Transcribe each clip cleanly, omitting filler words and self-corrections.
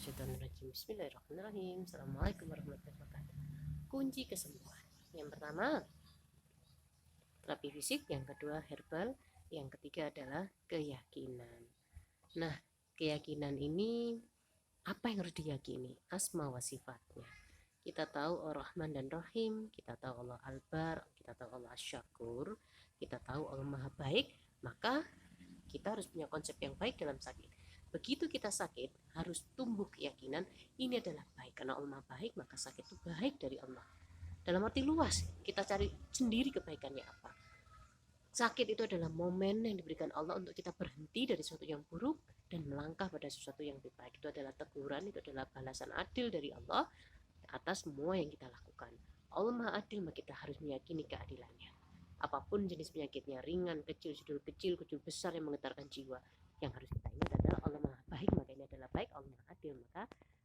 Minasyaitonirrajim. Bismillahirrahmanirrahim. Assalamualaikum warahmatullahi wabarakatuh. Kunci kesembuhan. Yang pertama, terapi fisik. Yang kedua, herbal. Yang ketiga adalah keyakinan. Nah, keyakinan ini apa yang harus diyakini? Asma wa sifatnya. Kita tahu Ar-Rahman dan Rahim, kita tahu Allah Al-Bar, kita tahu Allah Asy-Syakur, kita tahu Allah Maha Baik, maka kita harus punya konsep yang baik dalam sakit. Begitu kita sakit, harus tumbuh keyakinan ini adalah baik. Karena Allah Maha Baik, maka sakit itu baik dari Allah. Dalam arti luas, kita cari sendiri kebaikannya apa. Sakit itu adalah momen yang diberikan Allah untuk kita berhenti dari sesuatu yang buruk dan melangkah pada sesuatu yang lebih baik. Itu adalah teguran, itu adalah balasan adil dari Allah atas semua yang kita lakukan. Allah Maha Adil, maka kita harus meyakini keadilannya. Apapun jenis penyakitnya, ringan, kecil, kecil besar yang menggetarkan jiwa, yang harus kita ingat adalah Allah Maha Baik, maka ini adalah baik. Allah Maha Adil, maka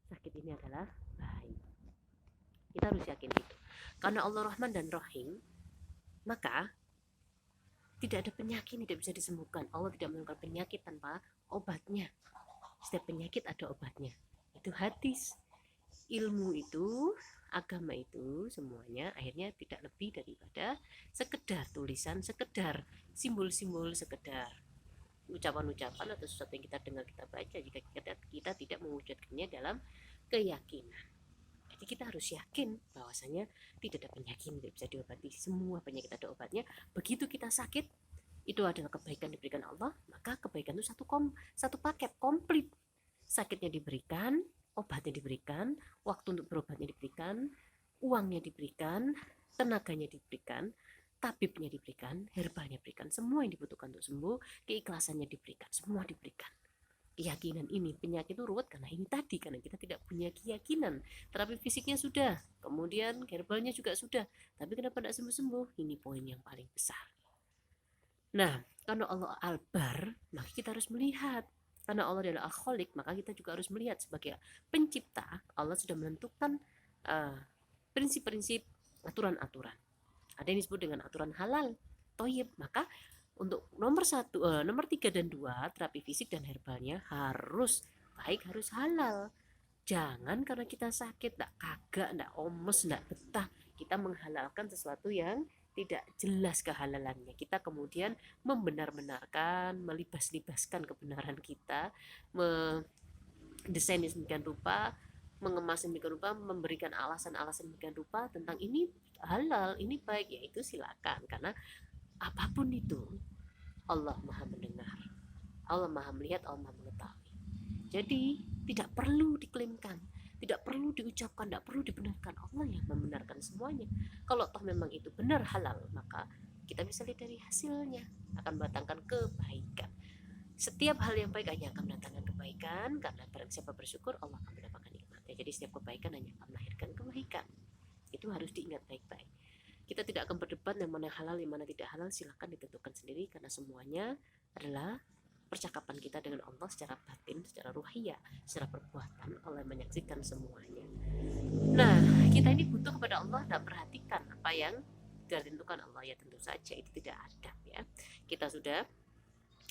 sakit ini adalah baik. Kita harus yakin itu. Karena Allah Rahman dan Rahim, maka tidak ada penyakit yang tidak bisa disembuhkan. Allah tidak mengeluarkan penyakit tanpa obatnya. Setiap penyakit ada obatnya. Itu hadis. Ilmu itu, agama itu, semuanya akhirnya tidak lebih daripada sekedar tulisan, sekedar simbol-simbol, sekedar ucapan-ucapan atau sesuatu yang kita dengar, kita baca, jika kita tidak mewujudkannya dalam keyakinan. Jadi kita harus yakin bahwasanya tidak ada penyakit yang tidak bisa diobati. Semua penyakit ada obatnya. Begitu kita sakit, itu adalah kebaikan diberikan Allah, maka kebaikan itu satu paket komplit. Sakitnya diberikan, obatnya diberikan, waktu untuk berobatnya diberikan, uangnya diberikan, tenaganya diberikan, tabibnya diberikan, herbalnya diberikan, semua yang dibutuhkan untuk sembuh, keikhlasannya diberikan, semua diberikan. Keyakinan ini, penyakit itu ruwet karena ini tadi, karena kita tidak punya keyakinan. Terapi fisiknya sudah, kemudian herbalnya juga sudah, tapi kenapa tidak sembuh-sembuh? Ini poin yang paling besar. Nah, karena Allah Al-Bar, maka kita harus melihat. Karena Allah adalah Al-Khaliq, maka kita juga harus melihat sebagai pencipta. Allah sudah menentukan prinsip-prinsip, aturan-aturan. Ada yang disebut dengan aturan halal, toyib. Maka untuk nomor 3 dan 2, terapi fisik dan herbalnya harus baik, harus halal. Jangan karena kita sakit, tidak kagak, tidak omes, tidak betah, kita menghalalkan sesuatu yang tidak jelas kehalalannya. Kita kemudian membenar-benarkan, melibas-libaskan kebenaran kita, mendesain sedemikian rupa, mengemas sedemikian rupa, memberikan alasan-alasan sedemikian rupa tentang ini halal, ini baik, yaitu silakan. Karena apapun itu, Allah Maha mendengar, Allah Maha melihat, Allah Maha mengetahui. Jadi tidak perlu diklaimkan, tidak perlu diucapkan, tidak perlu dibenarkan. Allah yang membenarkan semuanya. Kalau toh memang itu benar halal, maka kita bisa lihat dari hasilnya, akan mendatangkan kebaikan. Setiap hal yang baik hanya akan mendatangkan kebaikan, karena barang siapa bersyukur, Allah akan mendapatkan nikmatnya. Jadi setiap kebaikan hanya akan melahirkan kebaikan. Itu harus diingat baik-baik. Kita tidak akan berdebat yang mana halal, yang mana tidak halal, silahkan ditentukan sendiri, karena semuanya adalah percakapan kita dengan Allah secara batin, secara ruhiyah, secara perbuatan. Allah menyaksikan semuanya. Nah, kita ini butuh kepada Allah dan perhatikan apa yang sudah ditentukan Allah. Ya tentu saja itu tidak ada, ya. Kita sudah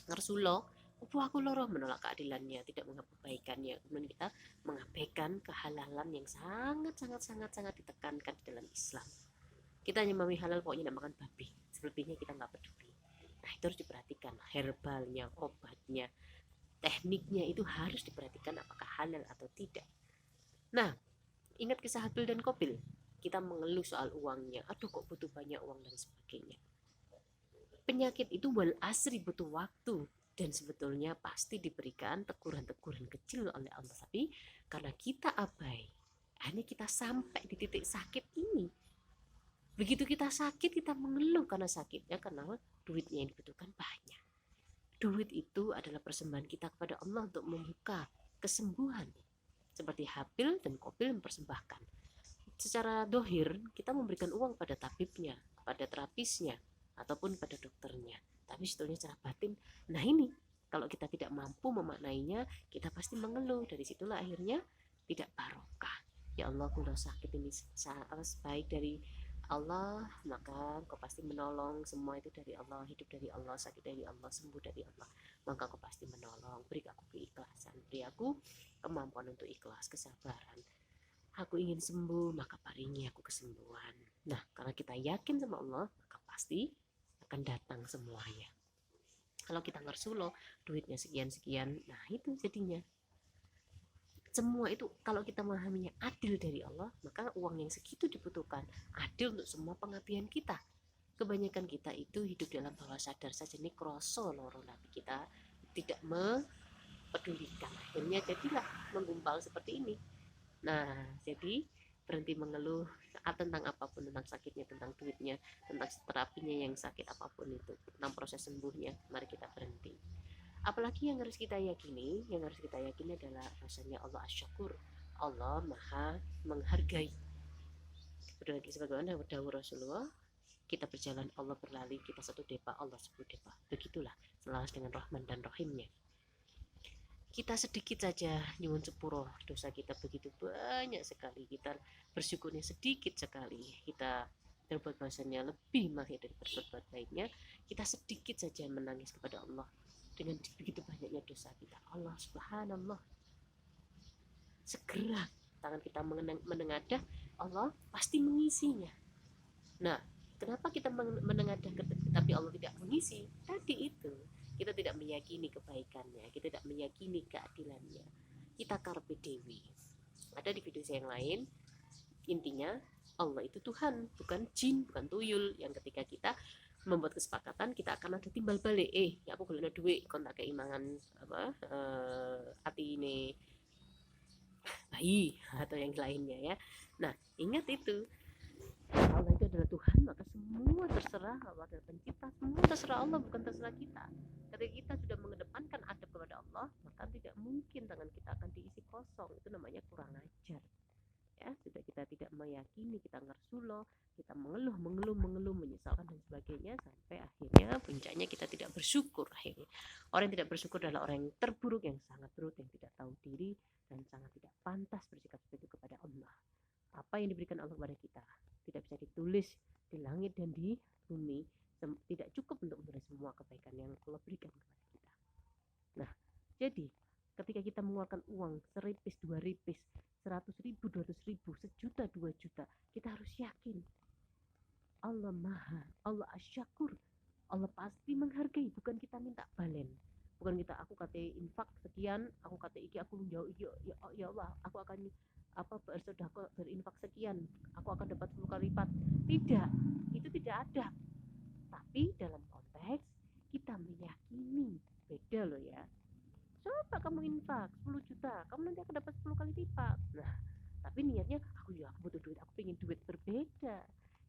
ngersulo, aku loroh, menolak keadilannya, tidak mengabaikannya kebaikannya, kemudian kita mengabaikan kehalalan yang sangat ditekankan di dalam Islam. Kita hanya memilih halal, pokoknya tidak makan babi, selebihnya kita nggak peduli. Nah, itu harus diperhatikan, herbalnya, obatnya, tekniknya itu harus diperhatikan apakah halal atau tidak. Nah, ingat kisah Habil dan Qabil. Kita mengeluh soal uangnya, aduh kok butuh banyak uang dan sebagainya. Penyakit itu wal asri, butuh waktu, dan sebetulnya pasti diberikan teguran-teguran kecil oleh Allah, tapi karena kita abai, hanya kita sampai di titik sakit ini. Begitu kita sakit, kita mengeluh karena sakitnya, karena duitnya yang dibutuhkan banyak. Duit itu adalah persembahan kita kepada Allah untuk membuka kesembuhan. Seperti Habil dan Qabil mempersembahkan. Secara dohir, kita memberikan uang pada tabibnya, pada terapisnya, ataupun pada dokternya. Tapi sebetulnya secara batin, nah ini, kalau kita tidak mampu memaknainya, kita pasti mengeluh. Dari situlah akhirnya tidak barokah. Ya Allah, kalau sakit ini baik dari Allah, maka kau pasti menolong. Semua itu dari Allah, hidup dari Allah, sakit dari Allah, sembuh dari Allah, maka kau pasti menolong. Beri aku keikhlasan, beri aku kemampuan untuk ikhlas, kesabaran. Aku ingin sembuh, maka paringi aku kesembuhan. Nah, karena kita yakin sama Allah, maka pasti akan datang semuanya. Kalau kita ngersulo, duitnya sekian-sekian, nah itu jadinya. Semua itu kalau kita memahaminya adil dari Allah, maka uang yang segitu dibutuhkan. Adil untuk semua pengabdian kita. Kebanyakan kita itu hidup dalam bawah sadar saja, ini kroso loro, tapi kita tidak mempedulikan. Akhirnya jadilah menggumpal seperti ini. Nah, jadi berhenti mengeluh tentang apapun, tentang sakitnya, tentang duitnya, tentang terapinya yang sakit apapun itu, tentang proses sembuhnya. Mari kita berhenti. Apalagi yang harus kita yakini, adalah rasanya Allah Asy-Syakur. Allah Maha menghargai. Sebagaimana dawuh Rasulullah, kita berjalan Allah berlari, kita satu depa Allah 10 depa. Begitulah selaras dengan Rahman dan Rahimnya. Kita sedikit saja nyuwun sepuro, dosa kita begitu banyak sekali, kita bersyukurnya sedikit sekali, kita berbuat bahasanya lebih mahir dari berbuat baiknya, kita sedikit saja menangis kepada Allah dengan begitu banyaknya dosa kita. Allah subhanallah, segera tangan kita menengadah, Allah pasti mengisinya. Nah, kenapa kita menengadah tapi Allah tidak mengisi? Tadi itu kita tidak meyakini kebaikannya, kita tidak meyakini keadilannya, kita karpe dewi. Ada di video saya yang lain, intinya Allah itu Tuhan, bukan jin, bukan tuyul, yang ketika kita membuat kesepakatan kita akan ada timbal balik, ya aku golek duit kon tak keimangan apa hati ini bayi atau yang lainnya ya. Nah, ingat itu Allah itu adalah Tuhan, maka semua terserah Allah adalah pencipta, semua terserah Allah, bukan terserah kita. Ketika kita sudah mengedepankan adab kepada Allah, maka tidak mungkin tangan kita akan diisi kosong. Itu namanya kurang ajar. Ya, sudah kita tidak meyakini, kita ngersulo, kita mengeluh, menyesalkan dan sebagainya, sampai akhirnya puncaknya kita tidak bersyukur. Akhirnya orang yang tidak bersyukur adalah orang yang terburuk, yang sangat buruk, yang tidak tahu diri dan sangat tidak pantas bersikap seperti itu kepada Allah. Apa yang diberikan Allah kepada kita tidak bisa ditulis di langit dan di bumi, tidak cukup untuk menulis semua kebaikan yang Allah berikan kepada kita. Nah, jadi ketika kita mengeluarkan uang seripis, 2 ripis, 100.000, 200.000, sejuta, 2 juta, kita harus yakin Allah Maha, Allah Asy-Syakur, Allah pasti menghargai. Bukan kita minta balen, bukan kita aku kata infak sekian, aku kata iki aku jauh ya Allah, aku akan berinfak sekian, aku akan dapat 10 kali lipat. Tidak, itu tidak ada. Tapi dalam konteks kita meyakini, beda loh ya. Coba kamu infak 10 juta, kamu nanti akan dapat 10 kali lipat. Nah, tapi niatnya aku butuh duit, aku pengen duit, berbeda.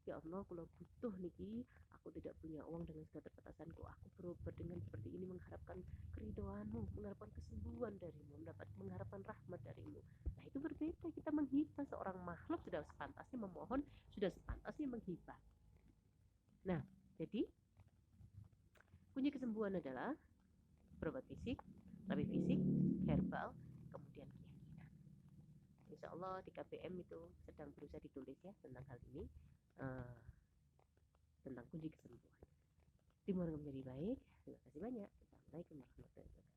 Ya Allah, kalau butuh niki, aku tidak punya uang dengan segala keterbatasanku, aku berobat dengan seperti ini, mengharapkan keridhoanmu, mengharapkan kesembuhan darimu, mengharapkan rahmat darimu. Nah, itu berbeda. Kita menghibah, seorang makhluk sudah sepantasnya memohon, sudah sepantasnya menghibah. Nah, jadi kunci kesembuhan adalah berobat fisik, terapi fisik, herbal, kemudian keyakinan. Insya Allah di KBM itu sedang berusaha ditulis ya tentang hal ini, tentang kunci kesembuhan. Semoga menjadi baik. Terima kasih banyak. Assalamualaikum warahmatullahi wabarakatuh.